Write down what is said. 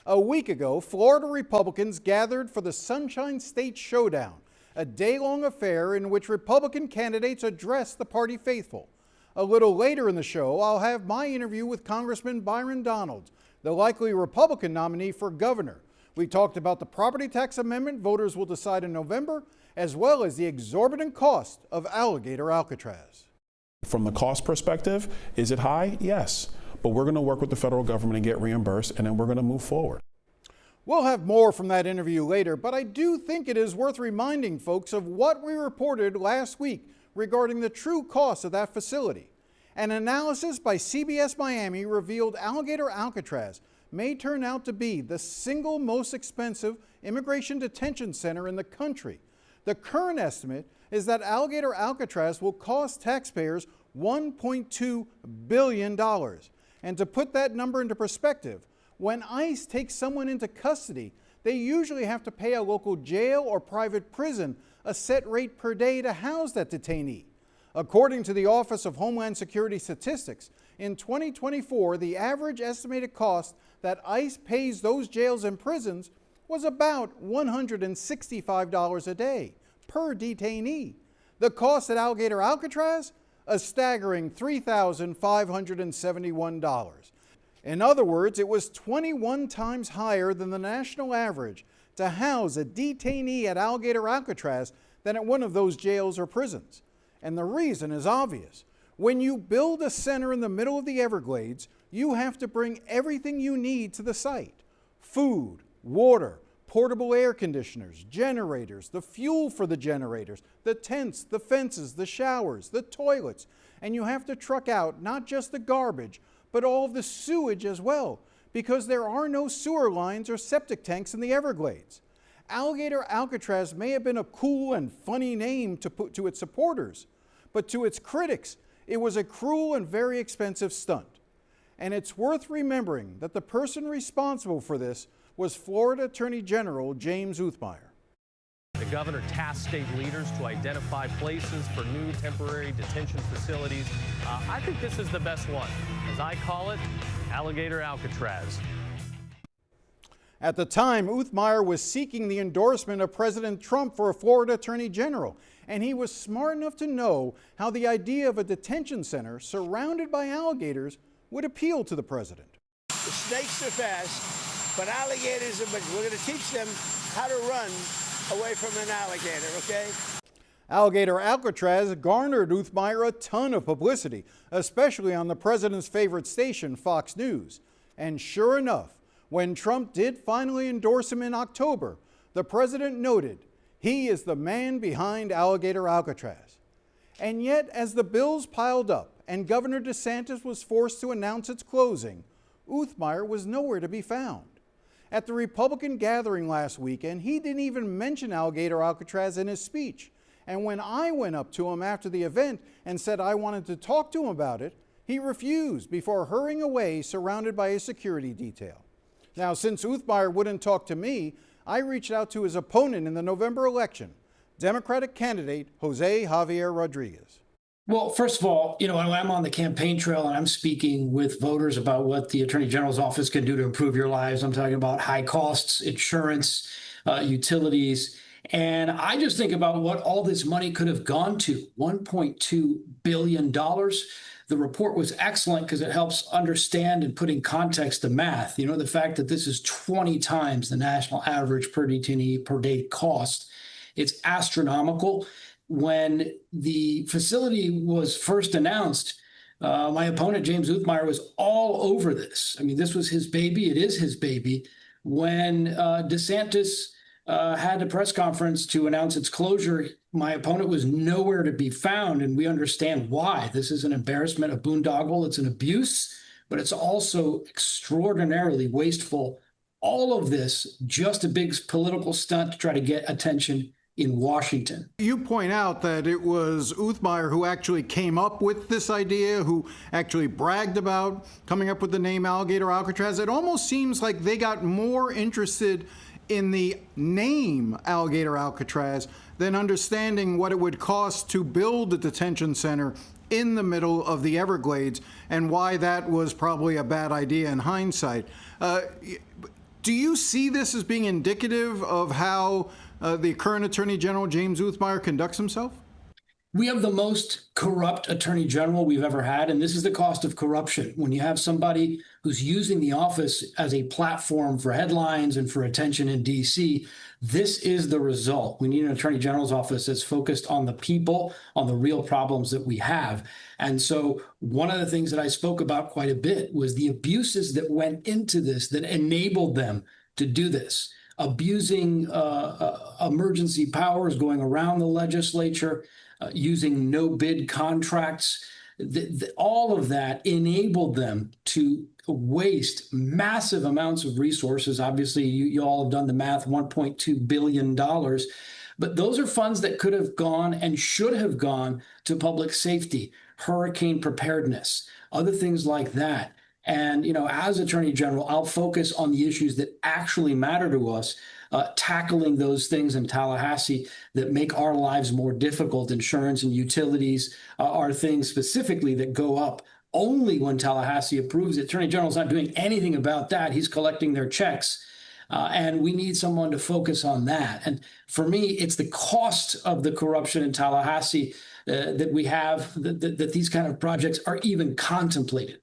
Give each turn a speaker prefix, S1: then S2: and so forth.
S1: A week ago, Florida Republicans gathered for the Sunshine State Showdown, a day-long affair in which Republican candidates addressed the party faithful. A little later in the show, I'll have my interview with Congressman Byron Donalds, the likely Republican nominee for governor. We talked about the property tax amendment voters will decide in November, as well as the exorbitant cost of Alligator Alcatraz.
S2: From the cost perspective, is it high? Yes. But we're going to work with the federal government and get reimbursed, and then we're going to move forward.
S1: We'll have more from that interview later, but I do think it is worth reminding folks of what we reported last week regarding the true cost of that facility. An analysis by CBS Miami revealed Alligator Alcatraz may turn out to be the single most expensive immigration detention center in the country. The current estimate is that Alligator Alcatraz will cost taxpayers $1.2 billion. And to put that number into perspective, when ICE takes someone into custody, they usually have to pay a local jail or private prison a set rate per day to house that detainee. According to the Office of Homeland Security Statistics, in 2024, the average estimated cost that ICE pays those jails and prisons was about $165 a day per detainee. The cost at Alligator Alcatraz? A staggering $3,571. In other words, it was 21 times higher than the national average to house a detainee at Alligator Alcatraz than at one of those jails or prisons. And the reason is obvious. When you build a center in the middle of the Everglades, you have to bring everything you need to the site: food, water, portable air conditioners, generators, the fuel for the generators, the tents, the fences, the showers, the toilets. And you have to truck out not just the garbage, but all of the sewage as well, because there are no sewer lines or septic tanks in the Everglades. Alligator Alcatraz may have been a cool and funny name to put to its supporters, but to its critics, it was a cruel and very expensive stunt. And it's worth remembering that the person responsible for this was Florida Attorney General James Uthmeier.
S3: The governor tasked state leaders to identify places for new temporary detention facilities. I think this is the best one. As I call it, Alligator Alcatraz.
S1: At the time, Uthmeier was seeking the endorsement of President Trump for a Florida Attorney General, and he was smart enough to know how the idea of a detention center surrounded by alligators would appeal to the president.
S4: The snakes are fast. But alligators are big. We're going to teach them how to run away from an alligator, okay?
S1: Alligator Alcatraz garnered Uthmeier a ton of publicity, especially on the president's favorite station, Fox News. And sure enough, when Trump did finally endorse him in October, the president noted he is the man behind Alligator Alcatraz. And yet, as the bills piled up and Governor DeSantis was forced to announce its closing, Uthmeier was nowhere to be found. At the Republican gathering last weekend, he didn't even mention Alligator Alcatraz in his speech. And when I went up to him after the event and said I wanted to talk to him about it, he refused before hurrying away, surrounded by his security detail. Now, since Uthmeier wouldn't talk to me, I reached out to his opponent in the November election, Democratic candidate Jose Javier Rodriguez.
S5: Well, first of all, when I'm on the campaign trail and I'm speaking with voters about what the Attorney General's office can do to improve your lives, I'm talking about high costs, insurance, utilities. And I just think about what all this money could have gone to, $1.2 billion. The report was excellent because it helps understand and put in context the math. The fact that this is 20 times the national average per detainee per day cost. It's astronomical. When the facility was first announced, my opponent, James Uthmeier, was all over this. I mean, this was his baby. It is his baby. When DeSantis had a press conference to announce its closure, my opponent was nowhere to be found, and we understand why. This is an embarrassment, a boondoggle. It's an abuse, but it's also extraordinarily wasteful. All of this, just a big political stunt to try to get attention in Washington.
S1: You point out that it was Uthmeier who actually came up with this idea, who actually bragged about coming up with the name Alligator Alcatraz. It almost seems like they got more interested in the name Alligator Alcatraz than understanding what it would cost to build a detention center in the middle of the Everglades and why that was probably a bad idea in hindsight. Do you see this as being indicative of how the current Attorney General, James Uthmeier, conducts himself?
S5: We have the most corrupt attorney general we've ever had, and this is the cost of corruption. When you have somebody who's using the office as a platform for headlines and for attention in D.C., this is the result. We need an attorney general's office that's focused on the people, on the real problems that we have. And so one of the things that I spoke about quite a bit was the abuses that went into this that enabled them to do this. Abusing emergency powers, going around the legislature, using no-bid contracts. All of that enabled them to waste massive amounts of resources. Obviously, you all have done the math, $1.2 billion. But those are funds that could have gone and should have gone to public safety, hurricane preparedness, other things like that. And, as Attorney General, I'll focus on the issues that actually matter to us, tackling those things in Tallahassee that make our lives more difficult. Insurance and utilities are things specifically that go up only when Tallahassee approves it. Attorney General's not doing anything about that. He's collecting their checks. And we need someone to focus on that. And for me, it's the cost of the corruption in Tallahassee that we have, that these kind of projects are even contemplated.